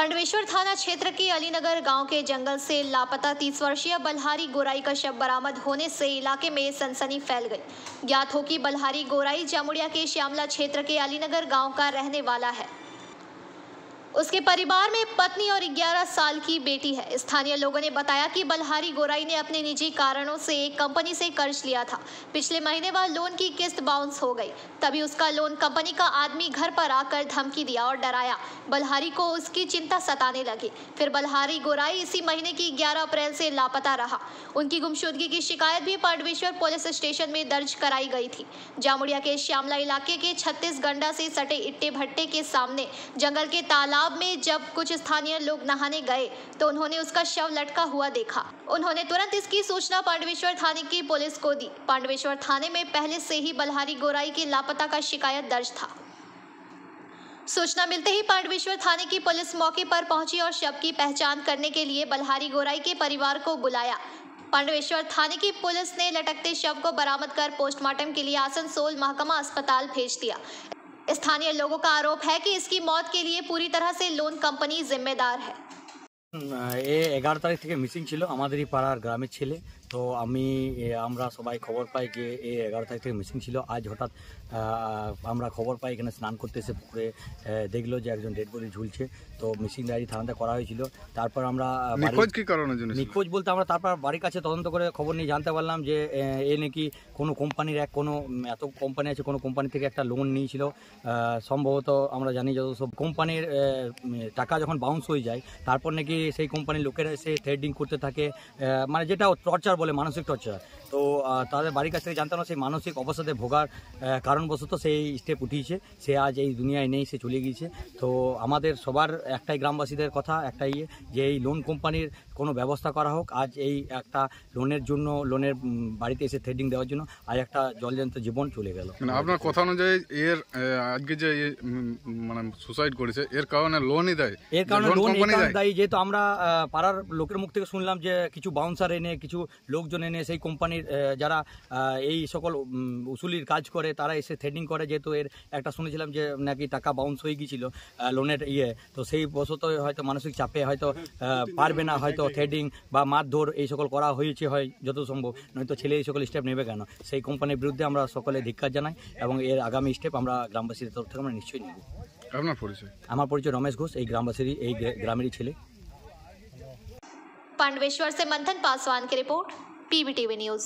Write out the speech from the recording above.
पांडवेश्वर थाना क्षेत्र के अलीनगर गांव के जंगल से लापता 30 वर्षीय बल्हारी गोराई का शव बरामद होने से इलाके में सनसनी फैल गई। ज्ञात हो कि बल्हारी गोराई जामुड़िया के श्यामला क्षेत्र के अलीनगर गांव का रहने वाला है। उसके परिवार में पत्नी और 11 साल की बेटी है। स्थानीय लोगों ने बताया कि बल्हारी गोराई ने अपने निजी कारणों से एक कंपनी से कर्ज लिया था। पिछले महीने वह लोन की किस्त बाउंस हो गई, तभी उसका लोन कंपनी का आदमी घर पर आकर धमकी दिया और डराया। बल्हारी को उसकी चिंता सताने लगी। फिर बल्हारी गोराई इसी महीने की 11 अप्रैल से लापता रहा। उनकी गुमशुदगी की शिकायत भी पांडवेश्वर पुलिस स्टेशन में दर्ज कराई गई थी। जामुड़िया के श्यामला इलाके के 36 गंडा से सटे इट्टे भट्टे के सामने जंगल के तालाब में जब कुछ स्थानीय लोग नहाने गए तो उन्होंने उसका शव लटका हुआ देखा। उन्होंने तुरंत इसकी सूचना पांडवेश्वर थाने की पुलिस को दी। पांडवेश्वर थाने में पहले से ही बल्हारी गोराई की लापता का शिकायत दर्ज था। सूचना मिलते ही पांडवेश्वर थाने की पुलिस मौके पर पहुंची और शव की पहचान करने के लिए बल्हारी गोराई के परिवार को बुलाया। पांडवेश्वर थाने की पुलिस ने लटकते शव को बरामद कर पोस्टमार्टम के लिए आसनसोल महकमा अस्पताल भेज दिया। स्थानीय लोगों का आरोप है कि इसकी मौत के लिए पूरी तरह से लोन कंपनी जिम्मेदार है। ये 11 तारीख থেকে মিসিং ছিল আমাদেরই পাড়ার গ্রামের ছেলে। তো আমরা সবাই খবর পাই যে এই 11 তারিখ থেকে মিসিং ছিল। আজ হঠাৎ আমরা খবর পাই এখানে স্নান করতে এসে পুকুরে দেখলো যে একজন ডেড বডি ঝুলছে। তো মিসিং ডায়েরি থানাতে করা হয়েছিল। তারপর আমরা নিখোঁজ কি কারণে জন্য নিখোঁজ বলতে আমরা তারপর বাড়ির কাছে তদন্ত করে খবর নিয়ে জানতে পারলাম যে এ নাকি কোনো কোম্পানির কোনো এত কোম্পানি আছে, কোনো কোম্পানি থেকে একটা লোন নিয়েছিল। সম্ভবত আমরা জানি যত সব কোম্পানির টাকা যখন বাউন্স হয়ে যায় তারপর নাকি সেই কোম্পানির লোকেরা এসে থ্রেডিং করতে থাকে, মানে যেটা টর্চার বলে, মানসিক টর্চার। তো তাদের বাড়ির কাছ থেকে জানতাম সেই মানসিক অবসাদে ভোগার কারণবশত সেই স্টেপ উঠিয়েছে। সে আজ এই দুনিয়ায় নেই, সে চলে গিয়েছে। তো আমাদের সবার একটাই, গ্রামবাসীদের কথা একটাই যে এই লোন কোম্পানির কোনো ব্যবস্থা করা হোক। আজ এই একটা লোনের জন্য, লোনের বাড়িতে এসে থ্রেডিং দেওয়ার জন্য আজ একটা জলজন্ত জীবন চলে গেল। আপনার কথা অনুযায়ী এর আজকে যে মানে সুসাইড করেছে এর কারণে লোনই দেয়, এর কারণে লোন দেয়। যেহেতু আমরা পাড়ার লোকের মুখ থেকে শুনলাম যে কিছু বাউন্সার এনে, কিছু লোকজন এনে সেই কোম্পানির যারা এই সকল উসুলির কাজ করে তারা এসে থ্রেডিং করে। যেহেতু এর একটা শুনেছিলাম যে নাকি টাকা বাউন্স হয়ে গিয়েছিল লোনের তো সেই বশত হয়তো মানসিক চাপে হয়তো পারবে না, হয়তো থ্রেডিং বা মারধর এই সকল করা হয়েছে হয় যত সম্ভব। নয়তো ছেলে এই সকল স্টেপ নেবে কেন? সেই কোম্পানির বিরুদ্ধে আমরা সকলে ধিক্কার জানাই এবং এর আগামী স্টেপ আমরা গ্রামবাসীদের তরফ থেকে আমরা নিশ্চয়ই নেব। আপনার পরিচয়? আমার পরিচয় রমেশ ঘোষ, এই গ্রামবাসীর এই গ্রামেরই ছেলে। पांडवेश्वर से मंथन पासवान की रिपोर्ट, PBTV न्यूज।